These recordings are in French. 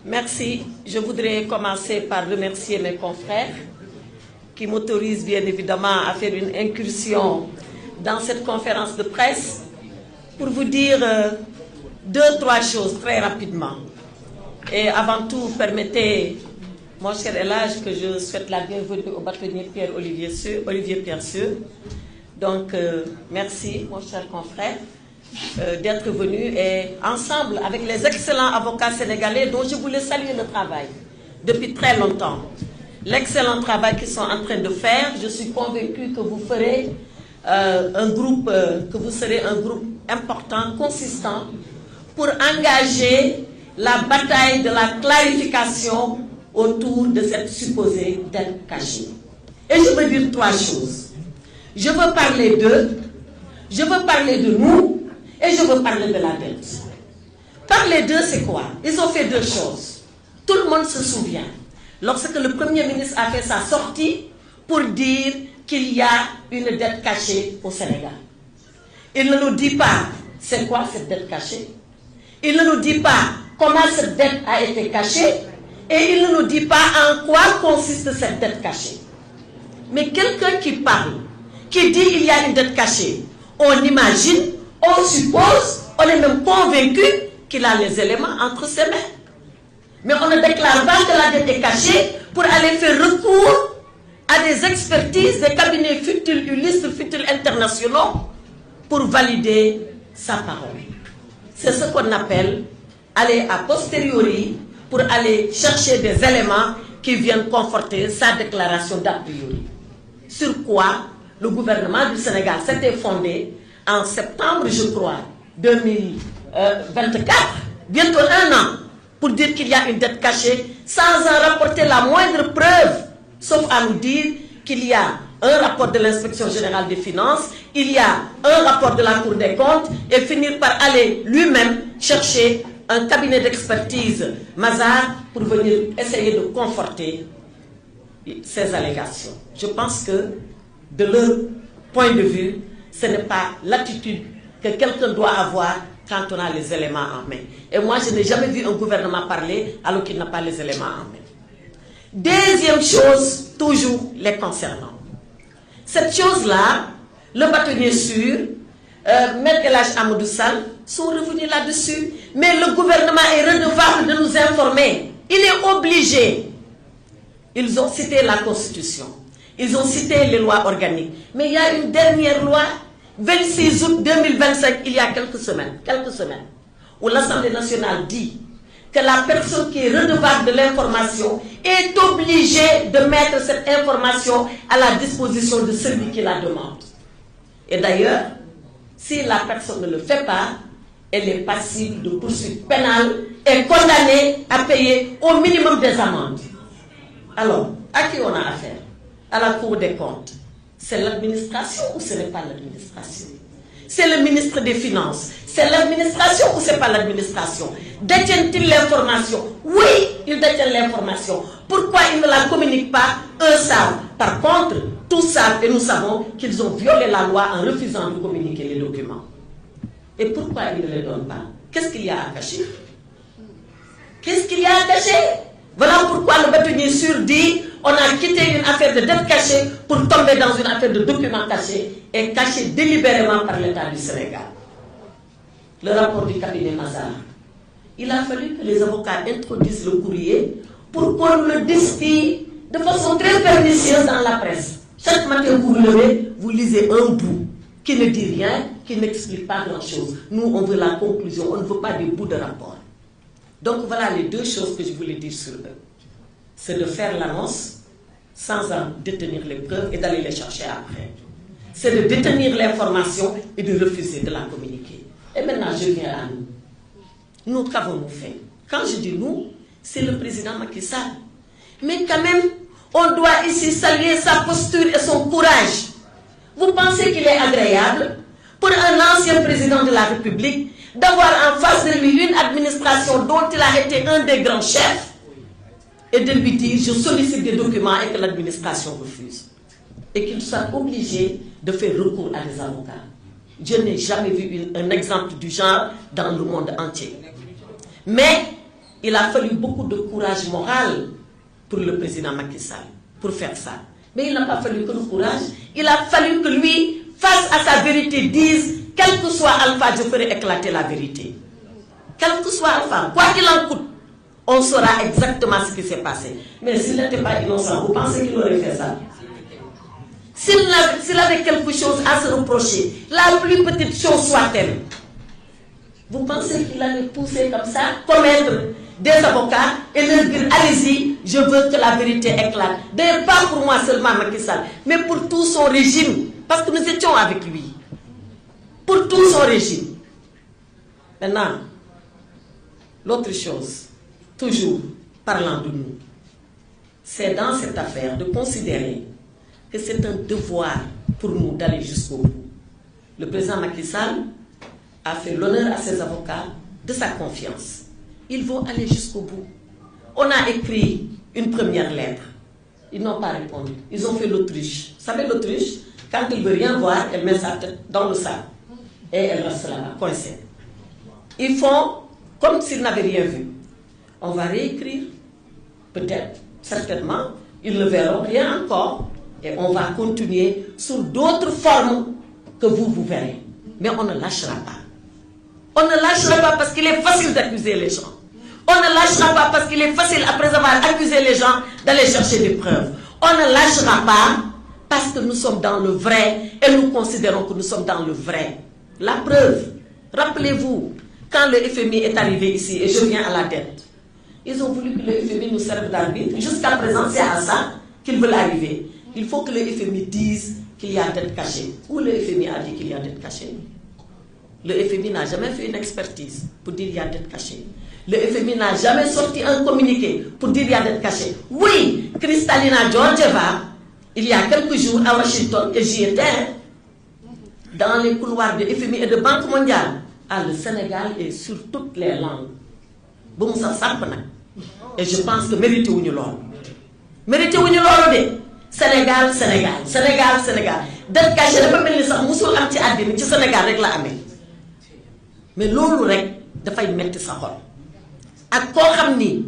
Merci. Je voudrais commencer par remercier mes confrères qui m'autorisent bien évidemment à faire une incursion dans cette conférence de presse pour vous dire trois choses très rapidement. Et avant tout, permettez, mon cher Elage, que je souhaite la bienvenue au bâtonnier Olivier Piercieux. Donc, merci, mon cher confrère, d'être venu et ensemble avec les excellents avocats sénégalais dont je voulais saluer le travail depuis très longtemps. L'excellent travail qu'ils sont en train de faire, je suis convaincue que vous ferez serez un groupe important, consistant, pour engager la bataille de la clarification autour de cette supposée dette cachée. Et je veux dire trois choses. Je veux parler d'eux, je veux parler de nous, et je veux parler de la dette. Parler d'eux, c'est quoi? Ils ont fait deux choses. Tout le monde se souvient. Lorsque le Premier ministre a fait sa sortie pour dire qu'il y a une dette cachée au Sénégal. Il ne nous dit pas c'est quoi cette dette cachée. Il ne nous dit pas comment cette dette a été cachée. Et il ne nous dit pas en quoi consiste cette dette cachée. Mais quelqu'un qui parle, qui dit qu'il y a une dette cachée, on imagine, on suppose, on est même convaincu qu'il a les éléments entre ses mains. Mais on ne déclare pas que la dette est cachée pour aller faire recours à des expertises, des cabinets futiles, illustres, futiles internationaux pour valider sa parole. C'est ce qu'on appelle aller a posteriori pour aller chercher des éléments qui viennent conforter sa déclaration d'a priori. Sur quoi le gouvernement du Sénégal s'était fondé en septembre, je crois, 2024, bientôt un an, pour dire qu'il y a une dette cachée, sans en rapporter la moindre preuve, sauf à nous dire qu'il y a un rapport de l'inspection générale des finances, il y a un rapport de la Cour des comptes, et finir par aller lui-même chercher un cabinet d'expertise, Mazars, pour venir essayer de conforter ces allégations. Je pense que, de leur point de vue, ce n'est pas l'attitude que quelqu'un doit avoir quand on a les éléments en main. Et moi, je n'ai jamais vu un gouvernement parler alors qu'il n'a pas les éléments en main. Deuxième chose, toujours les concernant. Cette chose-là, le bâtonnier sûr, Maître El Hadji Amadou Sall, sont revenus là-dessus. Mais le gouvernement est redevable de nous informer. Il est obligé. Ils ont cité la Constitution. Ils ont cité les lois organiques. Mais il y a une dernière loi, 26 août 2025, il y a quelques semaines, où l'Assemblée nationale dit que la personne qui est redevable de l'information est obligée de mettre cette information à la disposition de celui qui la demande. Et d'ailleurs, si la personne ne le fait pas, elle est passible de poursuites pénales et condamnée à payer au minimum des amendes. Alors, à qui on a affaire? À la Cour des comptes. C'est l'administration ou ce n'est pas l'administration? C'est le ministre des Finances. C'est l'administration ou ce n'est pas l'administration? Détiennent-ils l'information? Oui, ils détiennent l'information. Pourquoi ils ne la communiquent pas? Eux savent. Par contre, tous savent et nous savons qu'ils ont violé la loi en refusant de communiquer les documents. Et pourquoi ils ne les donnent pas? Qu'est-ce qu'il y a à cacher? Qu'est-ce qu'il y a à cacher? Voilà pourquoi le bâtonnier sûr dit on a quitté une affaire de dette cachée pour tomber dans une affaire de documents cachés et cachés délibérément par l'État du Sénégal. Le rapport du cabinet Mazars. Il a fallu que les avocats introduisent le courrier pour qu'on le distille de façon très pernicieuse dans la presse. Chaque matin, vous vous levez, vous lisez un bout qui ne dit rien, qui n'explique pas grand-chose. Nous, on veut la conclusion, on ne veut pas des bouts de rapport. Donc voilà les deux choses que je voulais dire sur eux. C'est de faire l'annonce sans en détenir les preuves et d'aller les chercher après. C'est de détenir l'information et de refuser de la communiquer. Et maintenant, je viens à nous. Nous, qu'avons-nous fait? Quand je dis nous, c'est le président Macky Sall. Mais quand même, on doit ici saluer sa posture et son courage. Vous pensez qu'il est agréable pour un ancien président de la République d'avoir en face de lui une administration dont il a été un des grands chefs et de lui dire je sollicite des documents et que l'administration refuse et qu'il soit obligé de faire recours à des avocats. Je n'ai jamais vu un exemple du genre dans le monde entier. Mais il a fallu beaucoup de courage moral pour le président Macky Sall pour faire ça. Mais il n'a pas fallu que le courage, il a fallu que lui, face à sa vérité, dise, quel que soit Alpha, je ferai éclater la vérité. Quel que soit Alpha, quoi qu'il en coûte, on saura exactement ce qui s'est passé. Mais s'il n'était pas innocent, vous pensez qu'il aurait fait ça? S'il avait quelque chose à se reprocher, la plus petite chose soit-elle, vous pensez qu'il allait pousser comme ça, commettre des avocats et leur dire allez-y, je veux que la vérité éclate. D'ailleurs, pas pour moi seulement Macky Sall, mais pour tout son régime, parce que nous étions avec lui. Pour tout son régime. Maintenant, l'autre chose, toujours parlant de nous, c'est dans cette affaire de considérer que c'est un devoir pour nous d'aller jusqu'au bout. Le président Macky Sall a fait l'honneur à ses avocats de sa confiance. Ils vont aller jusqu'au bout. On a écrit une première lettre. Ils n'ont pas répondu. Ils ont fait l'autruche. Vous savez l'autruche, quand elle ne veut rien voir, elle met sa tête dans le sac. Et elle reste là-bas, coincée. Ils font comme s'ils n'avaient rien vu. On va réécrire. Peut-être, certainement, ils ne verront rien encore. Et on va continuer sur d'autres formes que vous verrez. Mais on ne lâchera pas. On ne lâchera pas parce qu'il est facile d'accuser les gens. On ne lâchera pas parce qu'il est facile, après avoir accusé les gens, d'aller chercher des preuves. On ne lâchera pas parce que nous sommes dans le vrai et nous considérons que nous sommes dans le vrai. La preuve, rappelez-vous, quand le FMI est arrivé ici, et je viens à la dette, ils ont voulu que le FMI nous serve d'arbitre. Jusqu'à présent, c'est à ça qu'ils veulent arriver. Il faut que le FMI dise qu'il y a dette cachée. Où le FMI a dit qu'il y a dette cachée? Le FMI n'a jamais fait une expertise pour dire qu'il y a dette cachée. Le FMI n'a jamais sorti un communiqué pour dire qu'il y a dette cachée. Oui, Kristalina Georgieva, il y a quelques jours à Washington, et j'y étais, dans les couloirs de FMI et de Banque mondiale, le Sénégal est sur toutes les langues. Bon, ça sape. Et je pense que mérité ou nous mérité ou nous Sénégal, Sénégal, Sénégal, Sénégal. Dette cachée, dafa mel ni sax musul am ci àddina ci Sénégal rek la amee. Mais loolu rek dafay metti sa xol. Ak koo xam ni,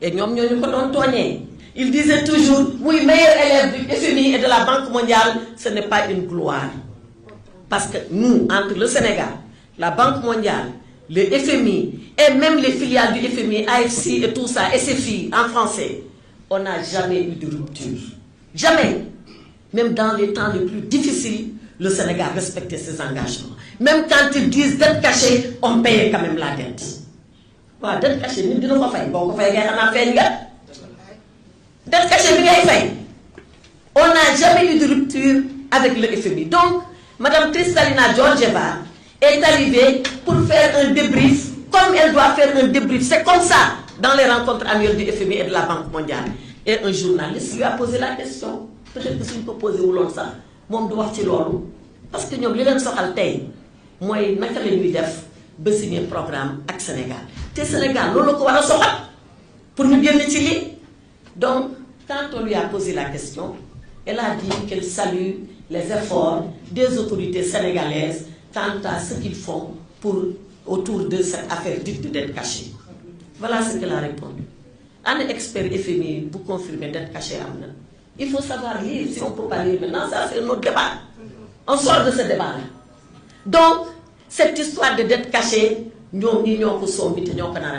et ñoom ñoo ñu ko doon tooñee, il disait toujours, oui, meilleur élève du FMI et de la Banque mondiale, ce n'est pas une gloire. Parce que nous, entre le Sénégal, la Banque mondiale, le FMI, et même les filiales du FMI, AFC et tout ça, SFI en français, on n'a jamais eu de rupture. Jamais. Même dans les temps les plus difficiles, le Sénégal respectait ses engagements. Même quand ils disent dette cachée, on payait quand même la dette. Voilà, dette cachée, nous disons pas faire. Bon, on fait dette cachée, on n'a jamais eu de rupture avec le FMI. Donc, Mme Kristalina Georgieva est arrivée pour faire un débrief, comme elle doit faire un débrief. C'est comme ça, dans les rencontres annuelles du FMI et de la Banque mondiale. Et un journaliste lui a posé la question. Peut-être que si on peut poser ou l'on ça, moi je dois dire l'eau. Parce que nous avons dit que moi, je vais signer un programme avec le Sénégal. Le Sénégal, nous avons pour nous bien utiliser. Donc, quand on lui a posé la question, elle a dit qu'elle salue les efforts des autorités sénégalaises quant à ce qu'ils font autour de cette affaire dite de dette cachée. Voilà ce qu'elle a répondu. Un expert FMI, vous confirmez dette cachée. Il faut savoir lire, si on ne peut pas lire maintenant, ça c'est notre débat. On sort de ce débat-là. Donc, cette histoire de dette cachée, nous avons dit que nous avons dit que nous avons dit que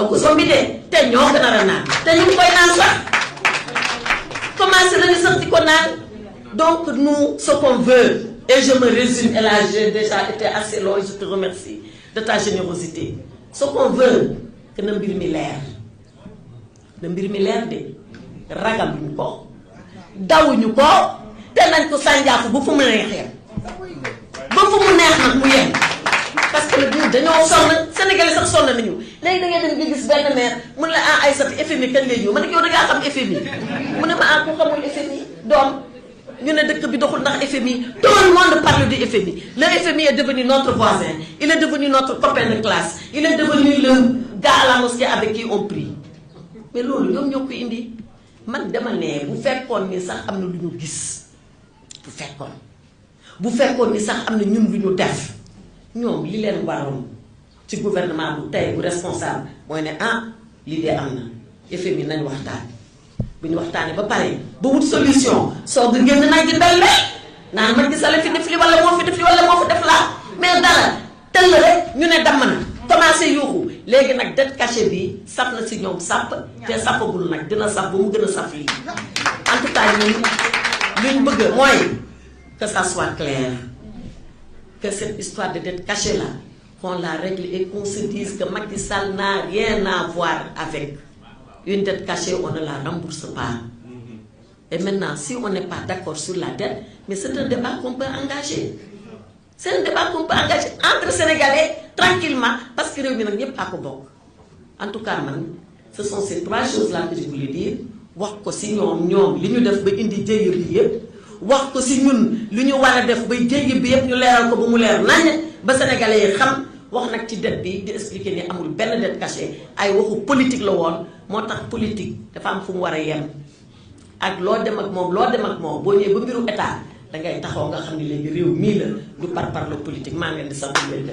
nous avons dit que nous avons dit comment c'est sorti qu'on a. Donc, nous, ce qu'on veut, et je me résume, et là j'ai déjà été assez long, je te remercie de ta générosité. Ce qu'on veut, que nous mbir mi leer na mbir mi leer de ragaluñu ko dawuñu ko te nañ ko sànjaafu bu fu mu neexee ba fu mu neex nag mu yem parce que ñun dañoo sonn Sénégalais sax sonn nañu léegi da ngay dem nga gis benn maire mun la Aïssata FMI kañ lay ñëw man yow da ngaa xam FMI mu ne ma ku xamul FMI doom ñu ne dëkk bi doxul ndax FMI tout le monde parle du FMI. Le FMI est devenu notre voisin, il est devenu notre copain de classe, il est devenu le gars à la mosquée avec qui on prie. Mais loolu ñoom ñoo ko indi man dama ne bu fekkoon ni sax am na lu ñu gis bu fekkoon ni sax am na ñun lu ñu def ñoom li leen waroon ci gouvernement bu tey bu responsable mooy ne ah lii de am na FMI nañ waxtaan bu ñu waxtaanee ba pare ba wut solution soog a génn nañ ci mbel mi naan man gis la fi def li wala moo fi def li wala moo fi def laa mais dara tëll rek ñu ne damm na commencé yuuxu léegi nag dette cachée bi saf na si ñoom sàpp te safagul nag dina saf ba mu gën a saf lii en tout cas ñun luñ bëgg mooy que ça soit clair que cette histoire de dette cachée là qu'on la règle et qu'on se dise que Macky Sall n'a rien à voir avec une dette cachée, on ne la rembourse pas. Et maintenant, si on n'est pas d'accord sur la dette, mais c'est un débat qu'on peut engager. C'est un débat qu'on peut engager entre Sénégalais tranquillement parce que réew mi nag ñëpp a ko bokk. En tout cas man ce sont ces trois choses là que je voulais dire wax ko si ñoom li ñu def ba indi jéye bi yëpp wax ko si ñun li ñu war a def ba jéye bi yëpp ñu leeral ko ba mu leer nañ ba Sénégalais yi xam. wax nag ci dette bi di expliquer ni amul benn dette cachée ay waxu politique la woon moo tax politique dafa am fu mu war a yem ak loo dem ak moom boo ñëwee ba mbiru état dangay taxaw nga xam ni léegi réew mii la du par la politique maa ngi leen di sant leen